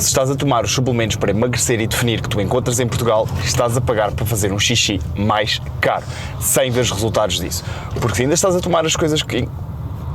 Se estás a tomar os suplementos para emagrecer e definir que tu encontras em Portugal, estás a pagar para fazer um xixi mais caro, sem ver os resultados disso. Porque se ainda estás a tomar as coisas que...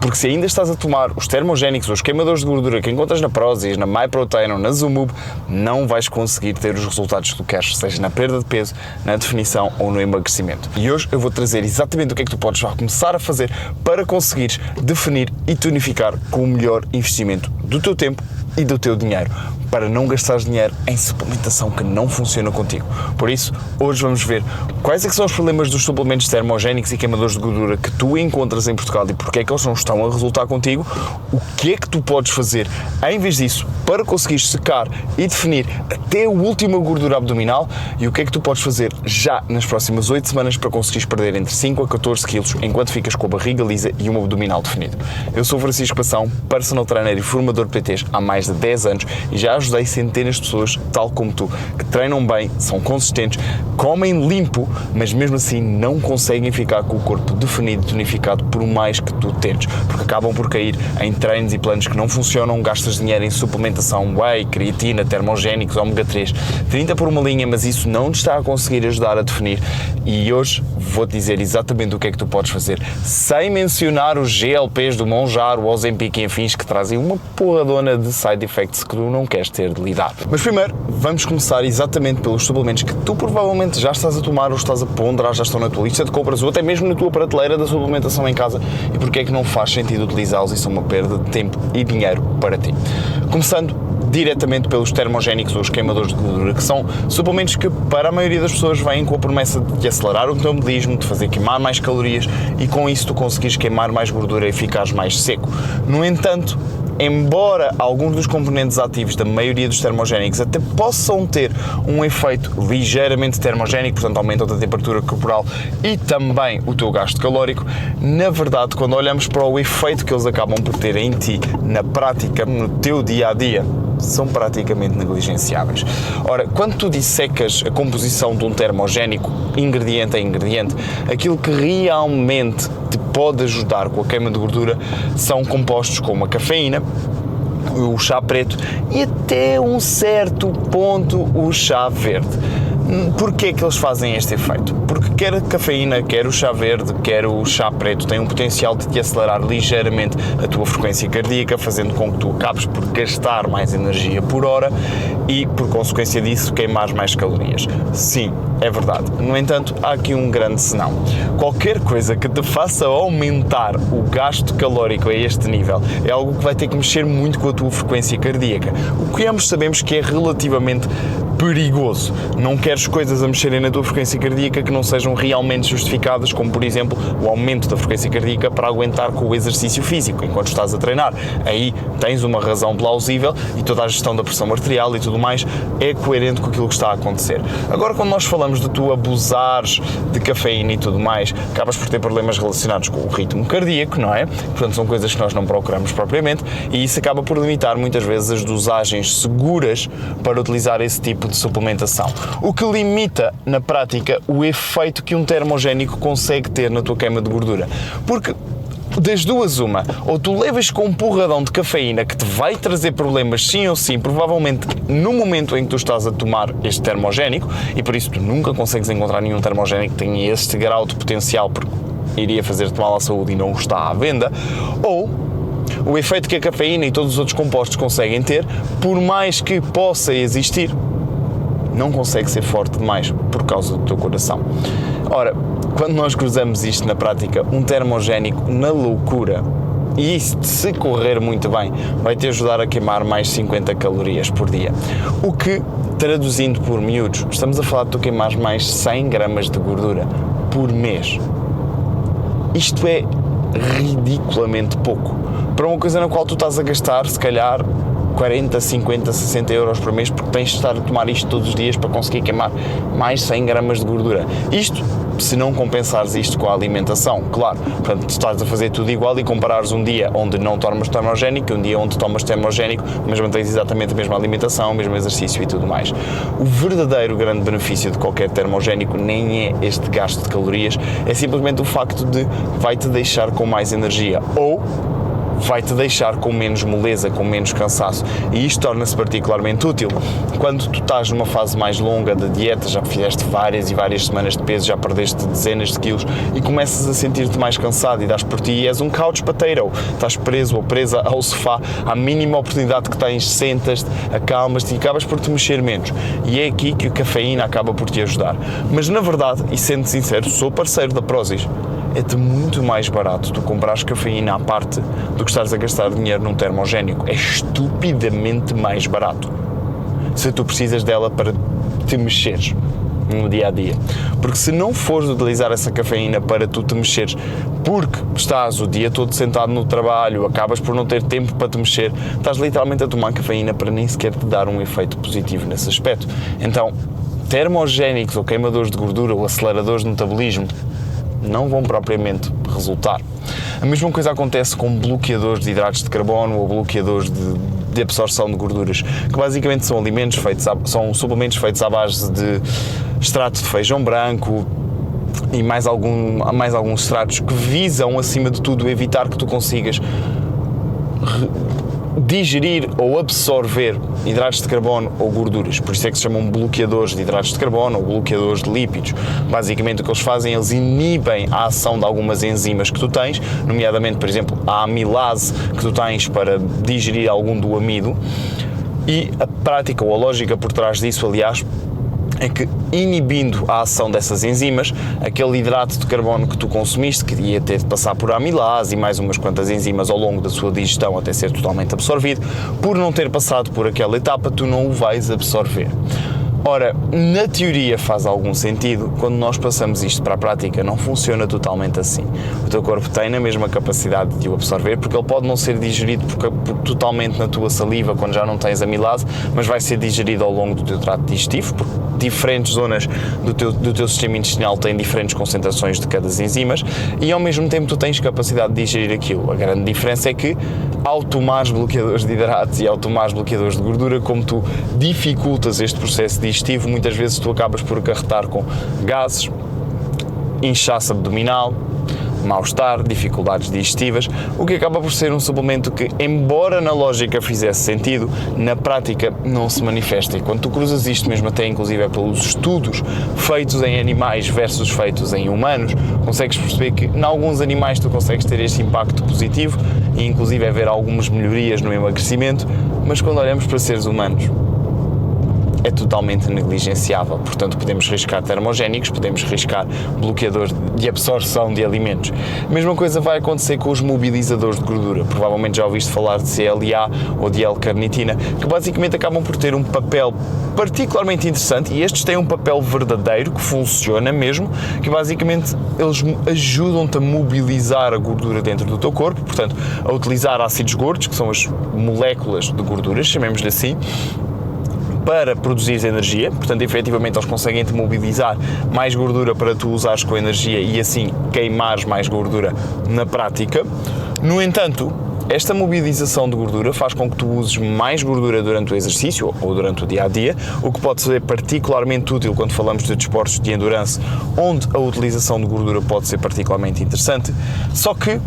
Porque se ainda estás a tomar os termogénicos ou os queimadores de gordura que encontras na Prozis, na MyProtein ou na Zumub, não vais conseguir ter os resultados que tu queres, seja na perda de peso, na definição ou no emagrecimento. E hoje eu vou trazer exatamente o que é que tu podes já começar a fazer para conseguires definir e tonificar com o melhor investimento do teu tempo e do teu dinheiro, para não gastares dinheiro em suplementação que não funciona contigo. Por isso, hoje vamos ver quais é que são os problemas dos suplementos termogénicos e queimadores de gordura que tu encontras em Portugal e porque é que eles não estão a resultar contigo, o que é que tu podes fazer em vez disso para conseguires secar e definir até a última gordura abdominal e o que é que tu podes fazer já nas próximas 8 semanas para conseguires perder entre 5 a 14 quilos enquanto ficas com a barriga lisa e um abdominal definido. Eu sou Francisco Passão, personal trainer e formador de PTs há mais de 10 anos e já ajudei centenas de pessoas, tal como tu, que treinam bem, são consistentes, comem limpo, mas mesmo assim não conseguem ficar com o corpo definido e tonificado por mais que tu tentes, porque acabam por cair em treinos e planos que não funcionam, gastas dinheiro em suplementação, whey, creatina, termogénicos, ômega 3, 30 por uma linha, mas isso não te está a conseguir ajudar a definir. E hoje vou-te dizer exatamente o que é que tu podes fazer, sem mencionar os GLPs do Mounjaro, o Ozempic e afins, que trazem uma porradona de side effects que tu não queres ter de lidar. Mas primeiro, vamos começar exatamente pelos suplementos que tu provavelmente já estás a tomar ou estás a ponderar, já estão na tua lista de compras ou até mesmo na tua prateleira da suplementação em casa e porque é que não faz sentido utilizá-los e são uma perda de tempo e dinheiro para ti. Começando diretamente pelos termogénicos ou os queimadores de gordura, que são suplementos que para a maioria das pessoas vêm com a promessa de acelerar o teu metabolismo, de fazer queimar mais calorias e com isso tu conseguires queimar mais gordura e ficares mais seco. No entanto, embora alguns dos componentes ativos da maioria dos termogénicos até possam ter um efeito ligeiramente termogénico, portanto aumentam a temperatura corporal e também o teu gasto calórico, na verdade, quando olhamos para o efeito que eles acabam por ter em ti, na prática, no teu dia-a-dia, são praticamente negligenciáveis. Ora, quando tu dissecas a composição de um termogénico, ingrediente a ingrediente, aquilo que realmente te pode ajudar com a queima de gordura são compostos como a cafeína, o chá preto e até um certo ponto o chá verde. Porquê que eles fazem este efeito? Porque quer a cafeína, quer o chá verde, quer o chá preto têm um potencial de te acelerar ligeiramente a tua frequência cardíaca, fazendo com que tu acabes por gastar mais energia por hora e, por consequência disso, queimares mais calorias. Sim, é verdade. No entanto, há aqui um grande senão. Qualquer coisa que te faça aumentar o gasto calórico a este nível é algo que vai ter que mexer muito com a tua frequência cardíaca, o que ambos sabemos que é relativamente perigoso. Não queres coisas a mexerem na tua frequência cardíaca que não sejam realmente justificadas, como por exemplo o aumento da frequência cardíaca para aguentar com o exercício físico enquanto estás a treinar. Aí tens uma razão plausível e toda a gestão da pressão arterial e tudo mais é coerente com aquilo que está a acontecer. Agora, quando nós falamos de tu abusares de cafeína e tudo mais, acabas por ter problemas relacionados com o ritmo cardíaco, não é? Portanto, são coisas que nós não procuramos propriamente e isso acaba por limitar muitas vezes as dosagens seguras para utilizar esse tipo de suplementação, o que limita na prática o efeito que um termogénico consegue ter na tua queima de gordura, porque das duas uma, ou tu levas com um porradão de cafeína que te vai trazer problemas sim ou sim, provavelmente no momento em que tu estás a tomar este termogénico, e por isso tu nunca consegues encontrar nenhum termogénico que tenha este grau de potencial porque iria fazer-te mal à saúde e não está à venda, ou o efeito que a cafeína e todos os outros compostos conseguem ter, por mais que possa existir, não consegue ser forte demais por causa do teu coração. Ora, quando nós cruzamos isto na prática, um termogénico na loucura, e isso, se correr muito bem, vai te ajudar a queimar mais 50 calorias por dia. O que, traduzindo por miúdos, estamos a falar de tu queimares mais 100 gramas de gordura por mês. Isto é ridiculamente pouco. Para uma coisa na qual tu estás a gastar, se calhar, 40, 50, 60 euros por mês, porque tens de estar a tomar isto todos os dias para conseguir queimar mais 100 gramas de gordura. Isto, se não compensares isto com a alimentação, claro. Portanto, estás a fazer tudo igual e comparares um dia onde não tomas termogénico e um dia onde tomas termogénico, mas mantens exatamente a mesma alimentação, o mesmo exercício e tudo mais. O verdadeiro grande benefício de qualquer termogénico nem é este gasto de calorias, é simplesmente o facto de vai-te deixar com mais energia ou vai-te deixar com menos moleza, com menos cansaço, e isto torna-se particularmente útil quando tu estás numa fase mais longa de dieta, já fizeste várias e várias semanas de peso, já perdeste dezenas de quilos e começas a sentir-te mais cansado e dás por ti e és um couch potato, estás preso ou presa ao sofá, à mínima oportunidade que tens, sentas-te, acalmas-te e acabas por te mexer menos, e é aqui que a cafeína acaba por te ajudar. Mas na verdade, e sendo sincero, sou parceiro da Prozis, é-te muito mais barato tu comprares cafeína à parte do que estares a gastar dinheiro num termogénico. É estupidamente mais barato se tu precisas dela para te mexeres no dia a dia. Porque se não fores utilizar essa cafeína para tu te mexeres, porque estás o dia todo sentado no trabalho, acabas por não ter tempo para te mexer, estás literalmente a tomar cafeína para nem sequer te dar um efeito positivo nesse aspecto. Então, termogénicos ou queimadores de gordura ou aceleradores de metabolismo não vão propriamente resultar. A mesma coisa acontece com bloqueadores de hidratos de carbono ou bloqueadores de absorção de gorduras, que basicamente são alimentos são suplementos feitos à base de extrato de feijão branco e mais alguns extratos que visam, acima de tudo, evitar que tu consigas digerir ou absorver hidratos de carbono ou gorduras. Por isso é que se chamam bloqueadores de hidratos de carbono ou bloqueadores de lípidos. Basicamente o que eles fazem, eles inibem a ação de algumas enzimas que tu tens, nomeadamente, por exemplo, a amilase que tu tens para digerir algum do amido, e a prática ou a lógica por trás disso, aliás, é que inibindo a ação dessas enzimas, aquele hidrato de carbono que tu consumiste, que ia ter de passar por amilase e mais umas quantas enzimas ao longo da sua digestão até ser totalmente absorvido, por não ter passado por aquela etapa, tu não o vais absorver. Ora, na teoria faz algum sentido, quando nós passamos isto para a prática não funciona totalmente assim. O teu corpo tem a mesma capacidade de o absorver, porque ele pode não ser digerido totalmente na tua saliva quando já não tens amilase, mas vai ser digerido ao longo do teu trato digestivo, porque diferentes zonas do teu sistema intestinal têm diferentes concentrações de cada enzimas e ao mesmo tempo tu tens capacidade de digerir aquilo. A grande diferença é que ao tomares bloqueadores de hidratos e ao tomares bloqueadores de gordura, como tu dificultas este processo digestivo, muitas vezes tu acabas por acarretar com gases, inchaço abdominal, mal-estar, dificuldades digestivas, o que acaba por ser um suplemento que, embora na lógica fizesse sentido, na prática não se manifesta. E quando tu cruzas isto mesmo até inclusive pelos estudos feitos em animais versus feitos em humanos, consegues perceber que em alguns animais tu consegues ter este impacto positivo e inclusive haver algumas melhorias no emagrecimento, mas quando olhamos para seres humanos é totalmente negligenciável. Portanto, podemos riscar termogénicos, podemos riscar bloqueadores de absorção de alimentos. A mesma coisa vai acontecer com os mobilizadores de gordura. Provavelmente já ouviste falar de CLA ou de L-carnitina, que basicamente acabam por ter um papel particularmente interessante, e estes têm um papel verdadeiro, que funciona mesmo, que basicamente eles ajudam-te a mobilizar a gordura dentro do teu corpo, portanto, a utilizar ácidos gordos, que são as moléculas de gorduras, chamemos-lhe assim, para produzir energia. Portanto, efetivamente eles conseguem-te mobilizar mais gordura para tu usares com energia e assim queimares mais gordura na prática. No entanto, esta mobilização de gordura faz com que tu uses mais gordura durante o exercício ou durante o dia-a-dia, o que pode ser particularmente útil quando falamos de desportos de endurance, onde a utilização de gordura pode ser particularmente interessante, só que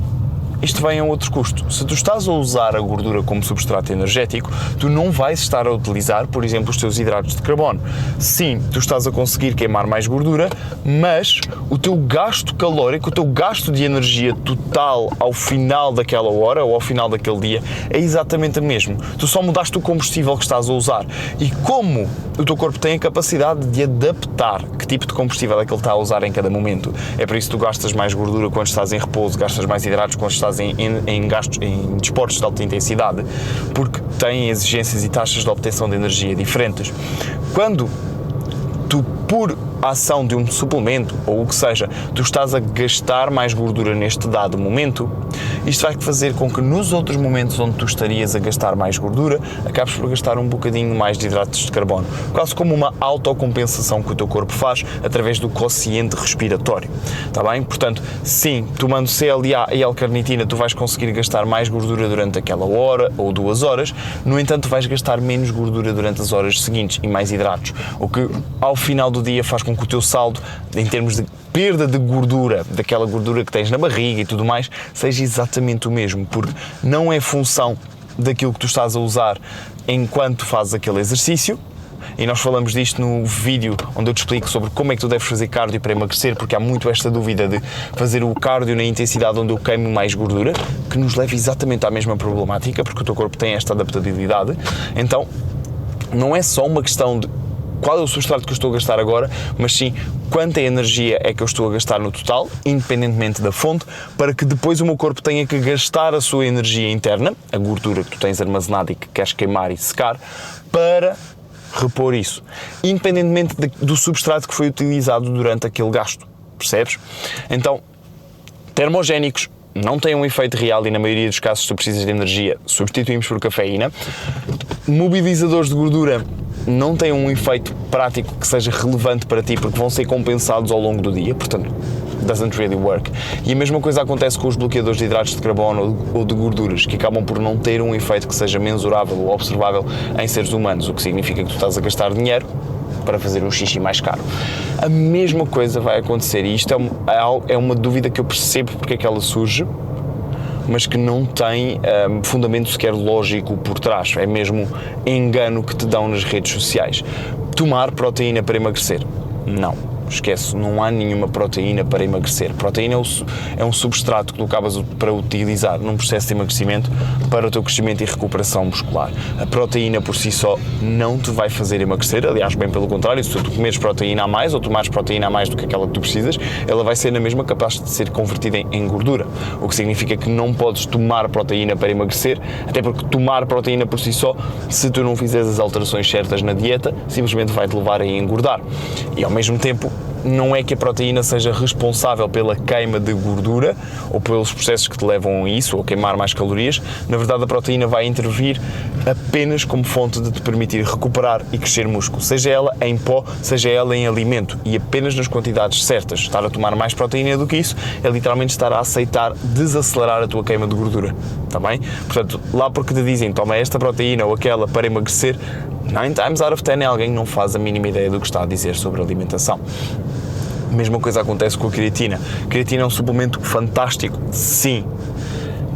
isto vem a outro custo. Se tu estás a usar a gordura como substrato energético, tu não vais estar a utilizar, por exemplo, os teus hidratos de carbono. Sim, tu estás a conseguir queimar mais gordura, mas o teu gasto calórico, o teu gasto de energia total ao final daquela hora ou ao final daquele dia é exatamente o mesmo. Tu só mudaste o combustível que estás a usar. E como o teu corpo tem a capacidade de adaptar que tipo de combustível é que ele está a usar em cada momento, é por isso que tu gastas mais gordura quando estás em repouso, gastas mais hidratos quando estás em desportos de alta intensidade, porque têm exigências e taxas de obtenção de energia diferentes. Quando tu, por ação de um suplemento ou o que seja, tu estás a gastar mais gordura neste dado momento, isto vai fazer com que nos outros momentos onde tu estarias a gastar mais gordura, acabes por gastar um bocadinho mais de hidratos de carbono, quase como uma autocompensação que o teu corpo faz através do quociente respiratório, está bem? Portanto, sim, tomando CLA e L-carnitina tu vais conseguir gastar mais gordura durante aquela hora ou 2 horas, no entanto vais gastar menos gordura durante as horas seguintes e mais hidratos, o que ao final do dia faz com que o teu saldo, em termos de perda de gordura, daquela gordura que tens na barriga e tudo mais, seja exatamente o mesmo, porque não é função daquilo que tu estás a usar enquanto fazes aquele exercício. E nós falamos disto no vídeo onde eu te explico sobre como é que tu deves fazer cardio para emagrecer, porque há muito esta dúvida de fazer o cardio na intensidade onde eu queimo mais gordura, que nos leva exatamente à mesma problemática, porque o teu corpo tem esta adaptabilidade. Então, não é só uma questão de qual é o substrato que eu estou a gastar agora, mas sim quanta energia é que eu estou a gastar no total, independentemente da fonte, para que depois o meu corpo tenha que gastar a sua energia interna, a gordura que tu tens armazenada e que queres queimar e secar, para repor isso, independentemente do substrato que foi utilizado durante aquele gasto, percebes? Então, termogénicos não têm um efeito real e na maioria dos casos, se tu precisas de energia, substituímos por cafeína. Mobilizadores de gordura não têm um efeito prático que seja relevante para ti, porque vão ser compensados ao longo do dia, portanto, doesn't really work. E a mesma coisa acontece com os bloqueadores de hidratos de carbono ou de gorduras, que acabam por não ter um efeito que seja mensurável ou observável em seres humanos, o que significa que tu estás a gastar dinheiro para fazer um xixi mais caro. A mesma coisa vai acontecer, e isto é uma dúvida que eu percebo porque é que ela surge, mas que não tem fundamento sequer lógico por trás, é mesmo engano que te dão nas redes sociais. Tomar proteína para emagrecer? Não. Esquece, não há nenhuma proteína para emagrecer. Proteína é um substrato que tu acabas para utilizar num processo de emagrecimento para o teu crescimento e recuperação muscular. A proteína por si só não te vai fazer emagrecer, aliás, bem pelo contrário, se tu comeres proteína a mais ou tomares proteína a mais do que aquela que tu precisas, ela vai ser na mesma capaz de ser convertida em gordura, o que significa que não podes tomar proteína para emagrecer, até porque tomar proteína por si só, se tu não fizeres as alterações certas na dieta, simplesmente vai-te levar a engordar. E ao mesmo tempo, não é que a proteína seja responsável pela queima de gordura ou pelos processos que te levam a isso, ou a queimar mais calorias. Na verdade, a proteína vai intervir apenas como fonte de te permitir recuperar e crescer músculo, seja ela em pó, seja ela em alimento, e apenas nas quantidades certas. Estar a tomar mais proteína do que isso é literalmente estar a aceitar desacelerar a tua queima de gordura, está bem? Portanto, lá porque te dizem toma esta proteína ou aquela para emagrecer, 9 times out of 10 alguém não faz a mínima ideia do que está a dizer sobre alimentação. A mesma coisa acontece com a creatina. A creatina é um suplemento fantástico, sim.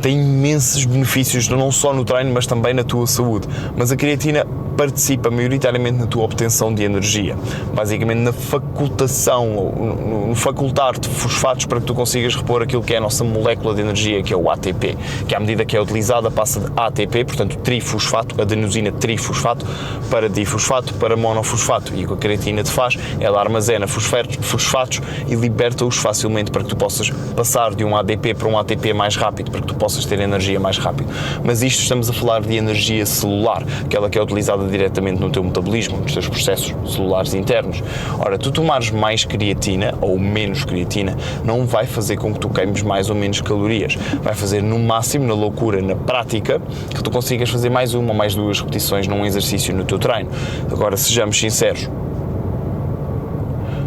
Tem imensos benefícios, não só no treino, mas também na tua saúde. Mas a creatina participa maioritariamente na tua obtenção de energia, basicamente na facultação, no facultar-te fosfatos para que tu consigas repor aquilo que é a nossa molécula de energia, que é o ATP, que à medida que é utilizada passa de ATP, portanto trifosfato, adenosina trifosfato, para difosfato, para monofosfato, e o que a creatina te faz, ela armazena fosfatos e liberta-os facilmente para que tu possas passar de um ADP para um ATP mais rápido, para que tu possas ter energia mais rápido. Mas isto estamos a falar de energia celular, aquela que é utilizada diretamente no teu metabolismo, nos teus processos celulares internos. Ora, tu tomares mais creatina ou menos creatina não vai fazer com que tu queimes mais ou menos calorias. Vai fazer no máximo, na loucura, na prática, que tu consigas fazer mais uma ou mais duas repetições num exercício no teu treino. Agora, sejamos sinceros,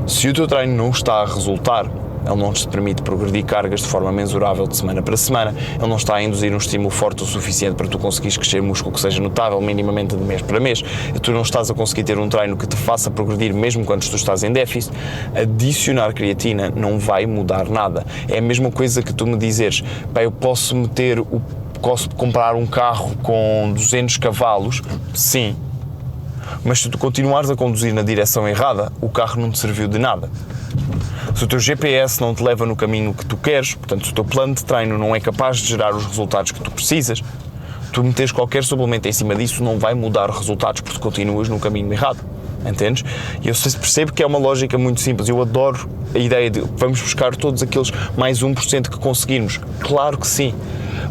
se o teu treino não está a resultar, ele não te permite progredir cargas de forma mensurável de semana para semana, ele não está a induzir um estímulo forte o suficiente para tu conseguires crescer músculo que seja notável minimamente de mês para mês, e tu não estás a conseguir ter um treino que te faça progredir mesmo quando tu estás em déficit, adicionar creatina não vai mudar nada. É a mesma coisa que tu me dizeres, pá, eu posso comprar um carro com 200 cavalos, sim, mas se tu continuares a conduzir na direção errada, o carro não te serviu de nada. Se o teu GPS não te leva no caminho que tu queres, portanto, se o teu plano de treino não é capaz de gerar os resultados que tu precisas, tu meteres qualquer suplemento em cima disso não vai mudar resultados, porque continuas no caminho errado, entendes? E eu percebo que é uma lógica muito simples, eu adoro a ideia de vamos buscar todos aqueles mais 1% que conseguirmos, claro que sim,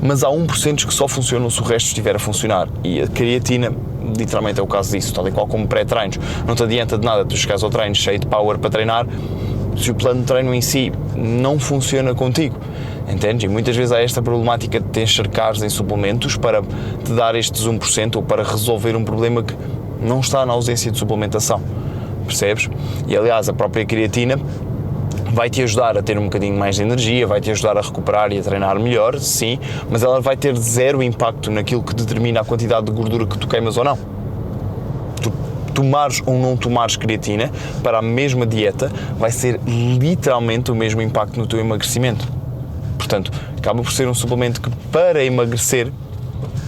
mas há 1% que só funcionam se o resto estiver a funcionar, e a creatina literalmente é o caso disso, tal e qual como pré-treinos. Não te adianta de nada tu chegares ao treino cheio de power para treinar se o plano de treino em si não funciona contigo, entendes? E muitas vezes há esta problemática de te encharcares em suplementos para te dar estes 1% ou para resolver um problema que não está na ausência de suplementação, percebes? E aliás, a própria creatina vai-te ajudar a ter um bocadinho mais de energia, vai-te ajudar a recuperar e a treinar melhor, sim, mas ela vai ter zero impacto naquilo que determina a quantidade de gordura que tu queimas ou não. Tu tomares ou não tomares creatina para a mesma dieta, vai ser literalmente o mesmo impacto no teu emagrecimento. Portanto, acaba por ser um suplemento que, para emagrecer,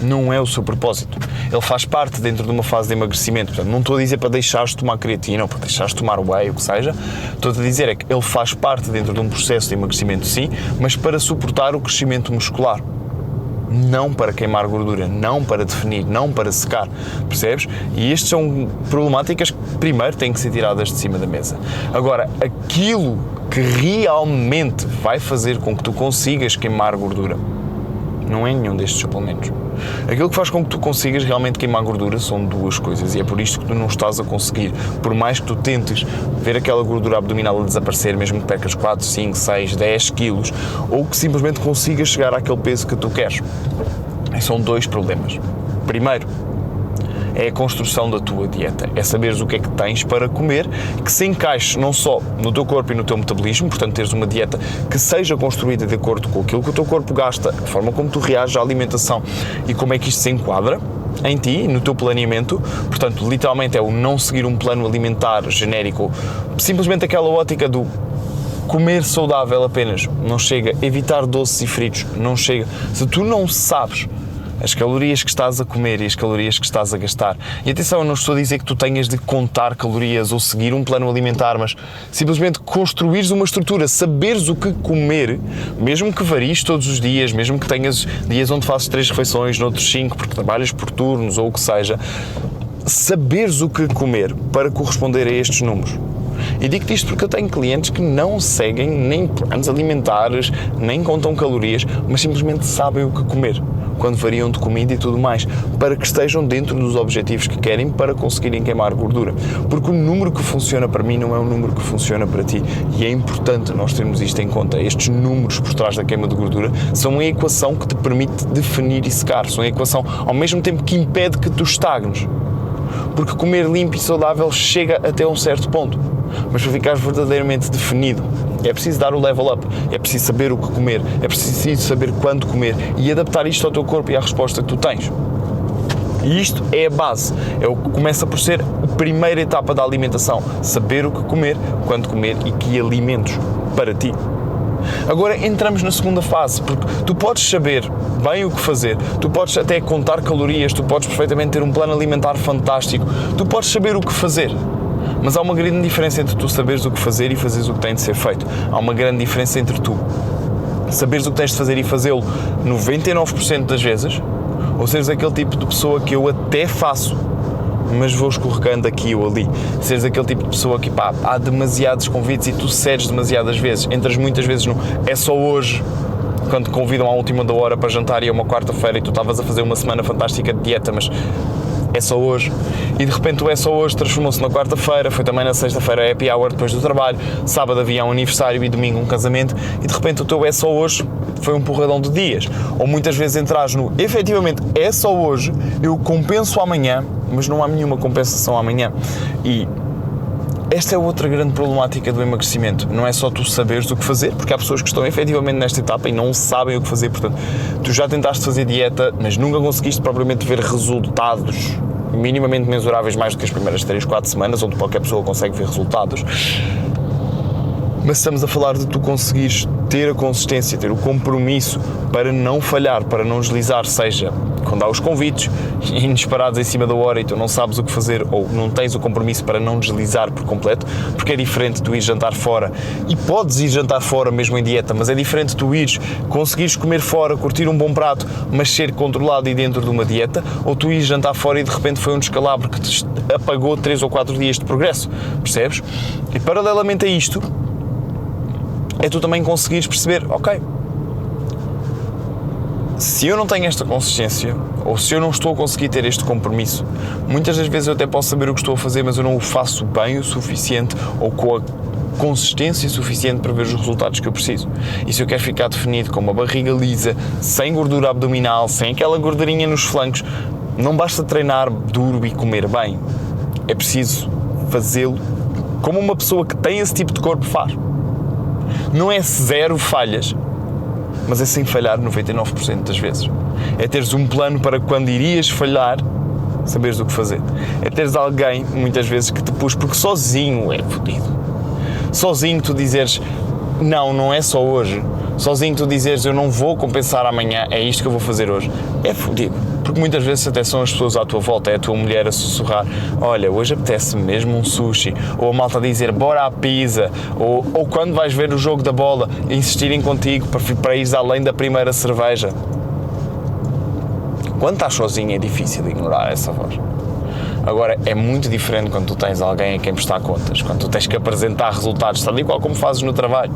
não é o seu propósito. Ele faz parte dentro de uma fase de emagrecimento. Portanto, não estou a dizer para deixares de tomar creatina ou para deixares de tomar whey, o que seja. Estou a dizer é que ele faz parte dentro de um processo de emagrecimento, sim, mas para suportar o crescimento muscular. Não para queimar gordura, não para definir, não para secar, percebes? E estas são problemáticas que primeiro têm que ser tiradas de cima da mesa. Agora, aquilo que realmente vai fazer com que tu consigas queimar gordura não é nenhum destes suplementos. Aquilo que faz com que tu consigas realmente queimar gordura são duas coisas, e é por isto que tu não estás a conseguir, por mais que tu tentes ver aquela gordura abdominal a desaparecer, mesmo que percas 4, 5, 6, 10 quilos, ou que simplesmente consigas chegar àquele peso que tu queres. E são dois problemas. Primeiro, é a construção da tua dieta, é saberes o que é que tens para comer, que se encaixe não só no teu corpo e no teu metabolismo, portanto teres uma dieta que seja construída de acordo com aquilo que o teu corpo gasta, a forma como tu reages à alimentação e como é que isto se enquadra em ti, no teu planeamento. Portanto, literalmente é o não seguir um plano alimentar genérico, simplesmente aquela ótica do comer saudável apenas, não chega, evitar doces e fritos, não chega. Se tu não sabes as calorias que estás a comer e as calorias que estás a gastar. E atenção, eu não estou a dizer que tu tenhas de contar calorias ou seguir um plano alimentar, mas simplesmente construires uma estrutura, saberes o que comer, mesmo que varies todos os dias, mesmo que tenhas dias onde fazes 3 refeições, noutros 5, porque trabalhas por turnos ou o que seja, saberes o que comer para corresponder a estes números. E digo-te isto porque eu tenho clientes que não seguem nem planos alimentares, nem contam calorias, mas simplesmente sabem o que comer, quando variam de comida e tudo mais, para que estejam dentro dos objetivos que querem para conseguirem queimar gordura. Porque o número que funciona para mim não é o número que funciona para ti, e é importante nós termos isto em conta. Estes números por trás da queima de gordura são a equação que te permite definir e secar, são a equação ao mesmo tempo que impede que tu estagnes. Porque comer limpo e saudável chega até um certo ponto, mas para ficares verdadeiramente definido é preciso dar o level up, é preciso saber o que comer, é preciso saber quando comer e adaptar isto ao teu corpo e à resposta que tu tens. E isto é a base, é o que começa por ser a primeira etapa da alimentação, saber o que comer, quando comer e que alimentos para ti. Agora entramos na segunda fase, porque tu podes saber bem o que fazer, tu podes até contar calorias, tu podes perfeitamente ter um plano alimentar fantástico, tu podes saber o que fazer, mas há uma grande diferença entre tu saberes o que fazer e fazeres o que tem de ser feito. Há uma grande diferença entre tu saberes o que tens de fazer e fazê-lo 99% das vezes, ou seres aquele tipo de pessoa que eu até faço, mas vou escorregando aqui ou ali. Seres aquele tipo de pessoa que, pá, há demasiados convites e tu cedes demasiadas vezes, entras muitas vezes no é só hoje, quando te convidam à última da hora para jantar e é uma quarta-feira e tu estavas a fazer uma semana fantástica de dieta, mas é só hoje, e de repente o é só hoje transformou-se na quarta-feira, foi também na sexta-feira happy hour depois do trabalho, sábado havia um aniversário e domingo um casamento, e de repente o teu é só hoje foi um porradão de dias. Ou muitas vezes entras no efetivamente é só hoje, eu compenso amanhã, mas não há nenhuma compensação amanhã. E esta é outra grande problemática do emagrecimento. Não é só tu saberes o que fazer, porque há pessoas que estão efetivamente nesta etapa e não sabem o que fazer. Portanto, tu já tentaste fazer dieta, mas nunca conseguiste propriamente ver resultados minimamente mensuráveis mais do que as primeiras 3, 4 semanas, onde qualquer pessoa consegue ver resultados. Mas estamos a falar de tu conseguires ter a consistência, ter o compromisso para não falhar, para não deslizar, seja quando há os convites inesperados em cima da hora e tu não sabes o que fazer ou não tens o compromisso para não deslizar por completo, porque é diferente tu ir jantar fora, e podes ir jantar fora mesmo em dieta, mas é diferente tu ires, conseguires comer fora, curtir um bom prato, mas ser controlado e dentro de uma dieta, ou tu ires jantar fora e de repente foi um descalabro que te apagou 3 ou 4 dias de progresso, percebes? E paralelamente a isto, é tu também conseguires perceber, ok, se eu não tenho esta consistência, ou se eu não estou a conseguir ter este compromisso, muitas das vezes eu até posso saber o que estou a fazer, mas eu não o faço bem o suficiente, ou com a consistência suficiente para ver os resultados que eu preciso. E se eu quero ficar definido com uma barriga lisa, sem gordura abdominal, sem aquela gordurinha nos flancos, não basta treinar duro e comer bem. É preciso fazê-lo como uma pessoa que tem esse tipo de corpo faz. Não é 0 falhas, mas é sem falhar 99% das vezes. É teres um plano para quando irias falhar, saberes o que fazer. É teres alguém, muitas vezes, que te puxe, porque sozinho é fodido. Sozinho tu dizeres, não é só hoje. Sozinho tu dizeres, eu não vou compensar amanhã, é isto que eu vou fazer hoje. É fodido. Porque muitas vezes até são as pessoas à tua volta, é a tua mulher a sussurrar, olha, hoje apetece mesmo um sushi, ou a malta a dizer, bora à pizza, ou quando vais ver o jogo da bola, insistirem contigo para ires além da primeira cerveja. Quando estás sozinho é difícil ignorar essa voz. Agora, é muito diferente quando tu tens alguém a quem prestar contas, quando tu tens que apresentar resultados, tal e qual como fazes no trabalho.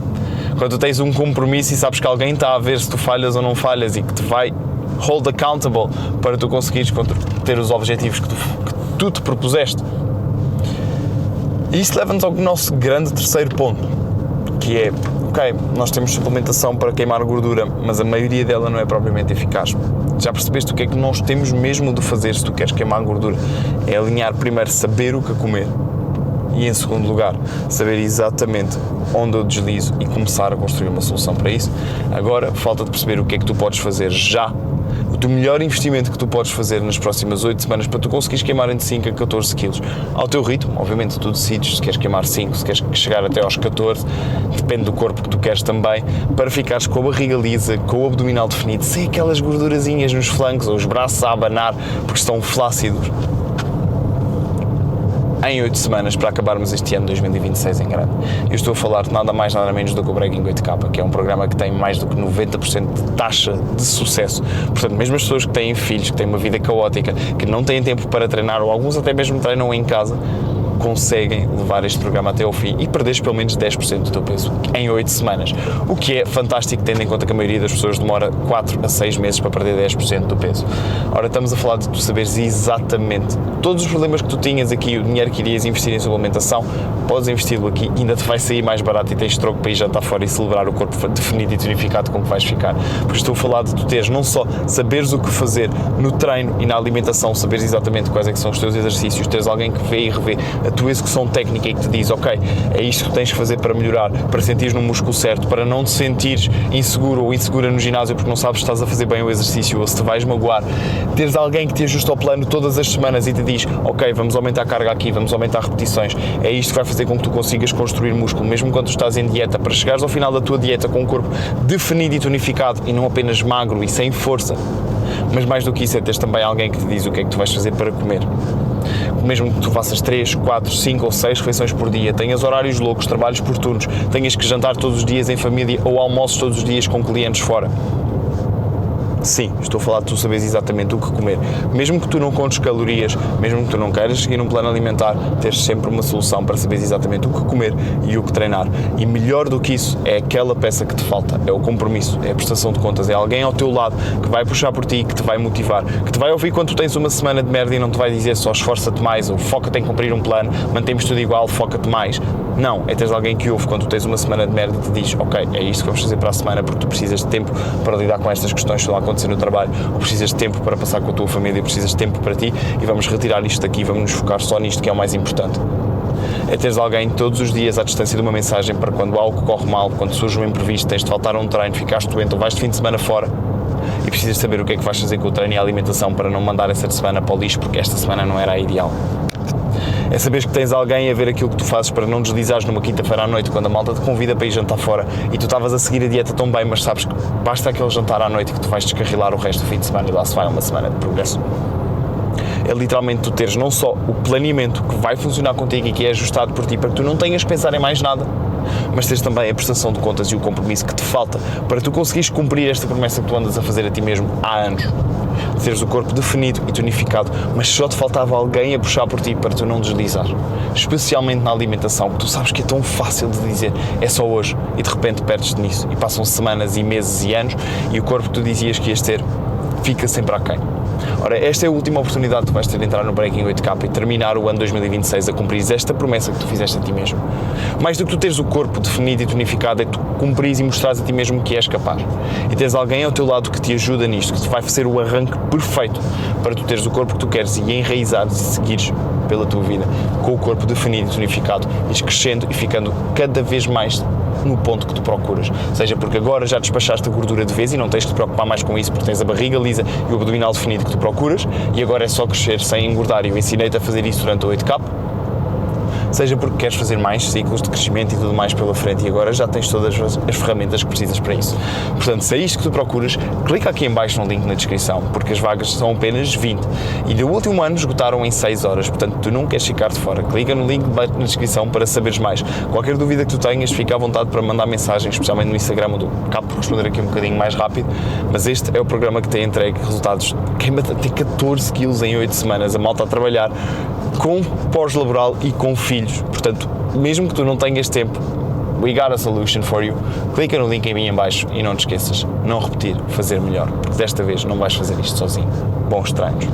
Quando tu tens um compromisso e sabes que alguém está a ver se tu falhas ou não falhas e que te vai hold accountable para tu conseguires ter os objetivos que tu te propuseste. E isso leva-nos ao nosso grande terceiro ponto, que é, ok, nós temos suplementação para queimar gordura, mas a maioria dela não é propriamente eficaz. Já percebeste o que é que nós temos mesmo de fazer se tu queres queimar gordura? É alinhar primeiro, saber o que comer e, em segundo lugar, saber exatamente onde eu deslizo e começar a construir uma solução para isso. Agora, falta de perceber o que é que tu podes fazer já, o melhor investimento que tu podes fazer nas próximas 8 semanas para tu conseguires queimar entre 5 a 14 quilos ao teu ritmo. Obviamente tu decides se queres queimar 5, se queres chegar até aos 14, depende do corpo que tu queres também, para ficares com a barriga lisa, com o abdominal definido, sem aquelas gordurazinhas nos flancos ou os braços a abanar porque estão flácidos. Em 8 semanas para acabarmos este ano 2026 em grande. Eu estou a falar de nada mais nada menos do que o Breaking 8K, que é um programa que tem mais do que 90% de taxa de sucesso. Portanto, mesmo as pessoas que têm filhos, que têm uma vida caótica, que não têm tempo para treinar, ou alguns até mesmo treinam em casa, conseguem levar este programa até ao fim e perderes pelo menos 10% do teu peso em 8 semanas, o que é fantástico tendo em conta que a maioria das pessoas demora 4 a 6 meses para perder 10% do peso. Ora, estamos a falar de tu saberes exatamente todos os problemas que tu tinhas aqui, o dinheiro que irias investir em suplementação, podes investi-lo aqui e ainda te vai sair mais barato e tens troco para ir jantar fora e celebrar o corpo definido e tonificado com que vais ficar. Porque estou a falar de tu teres não só saberes o que fazer no treino e na alimentação, saberes exatamente quais é que são os teus exercícios, teres alguém que vê e revê a tua execução técnica e que te diz, ok, é isto que tens que fazer para melhorar, para sentires no músculo certo, para não te sentires inseguro ou insegura no ginásio porque não sabes se estás a fazer bem o exercício ou se te vais magoar. Teres alguém que te ajusta ao plano todas as semanas e te diz, ok, vamos aumentar a carga aqui, vamos aumentar repetições, é isto que vai fazer com que tu consigas construir músculo, mesmo quando tu estás em dieta, para chegares ao final da tua dieta com um corpo definido e tonificado e não apenas magro e sem força. Mas mais do que isso é teres também alguém que te diz o que é que tu vais fazer para comer. Mesmo que tu faças 3, 4, 5 ou 6 refeições por dia, tenhas horários loucos, trabalhos por turnos, tenhas que jantar todos os dias em família ou almoços todos os dias com clientes fora. Sim, estou a falar de tu saberes exatamente o que comer. Mesmo que tu não contes calorias, mesmo que tu não queiras seguir um plano alimentar, tens sempre uma solução para saberes exatamente o que comer e o que treinar. E melhor do que isso, é aquela peça que te falta, é o compromisso, é a prestação de contas, é alguém ao teu lado que vai puxar por ti, que te vai motivar, que te vai ouvir quando tu tens uma semana de merda e não te vai dizer só esforça-te mais ou foca-te em cumprir um plano, mantemos tudo igual, foca-te mais. Não, é teres alguém que ouve quando tu tens uma semana de merda e te diz, ok, é isto que vamos fazer para a semana porque tu precisas de tempo para lidar com estas questões que estão a acontecer no trabalho, ou precisas de tempo para passar com a tua família, precisas de tempo para ti e vamos retirar isto daqui, vamos nos focar só nisto que é o mais importante. É teres alguém todos os dias à distância de uma mensagem para quando algo corre mal, quando surge um imprevisto, tens de faltar a um treino, ficaste doente ou vais de fim de semana fora e precisas saber o que é que vais fazer com o treino e a alimentação para não mandar essa semana para o lixo porque esta semana não era a ideal. É saberes que tens alguém a ver aquilo que tu fazes para não deslizares numa quinta-feira à noite quando a malta te convida para ir jantar fora e tu estavas a seguir a dieta tão bem, mas sabes que basta aquele jantar à noite que tu vais descarrilar o resto do fim de semana e lá se vai uma semana de progresso. É literalmente tu teres não só o planeamento que vai funcionar contigo e que é ajustado por ti para que tu não tenhas que pensar em mais nada, mas tens também a prestação de contas e o compromisso que te falta para tu conseguires cumprir esta promessa que tu andas a fazer a ti mesmo há anos. Teres o corpo definido e tonificado, mas só te faltava alguém a puxar por ti para tu não deslizar. Especialmente na alimentação, que tu sabes que é tão fácil de dizer, é só hoje, e de repente perdes-te nisso. E passam semanas e meses e anos, e o corpo que tu dizias que ias ter, fica sempre aquém. Ora, esta é a última oportunidade que tu vais ter de entrar no Breaking 8K e terminar o ano 2026 a cumprir esta promessa que tu fizeste a ti mesmo. Mais do que tu teres o corpo definido e tonificado, é tu cumprires e mostrares a ti mesmo que és capaz. E teres alguém ao teu lado que te ajuda nisto, que te vai fazer o arranque perfeito para tu teres o corpo que tu queres e enraizares e seguires pela tua vida com o corpo definido e tonificado, ires crescendo e ficando cada vez mais no ponto que tu procuras. Seja porque agora já despachaste a gordura de vez e não tens de te preocupar mais com isso porque tens a barriga lisa e o abdominal definido que tu procuras e agora é só crescer sem engordar e eu ensinei-te a fazer isso durante o 8K. Seja porque queres fazer mais ciclos de crescimento e tudo mais pela frente e agora já tens todas as ferramentas que precisas para isso. Portanto, se é isto que tu procuras, clica aqui em baixo no link na descrição, porque as vagas são apenas 20 e no último ano esgotaram em 6 horas, portanto tu não queres ficar de fora. Clica no link na descrição para saberes mais. Qualquer dúvida que tu tenhas, fica à vontade para mandar mensagem, especialmente no Instagram, onde eu acabo por responder aqui um bocadinho mais rápido, mas este é o programa que tem entregue resultados. Quem tem 14 quilos em 8 semanas, a malta a trabalhar com pós-laboral e com filhos, portanto, mesmo que tu não tenhas tempo, we got a solution for you. Clica no link em baixo e não te esqueças, não repetir, fazer melhor, porque desta vez não vais fazer isto sozinho. Bons treinos.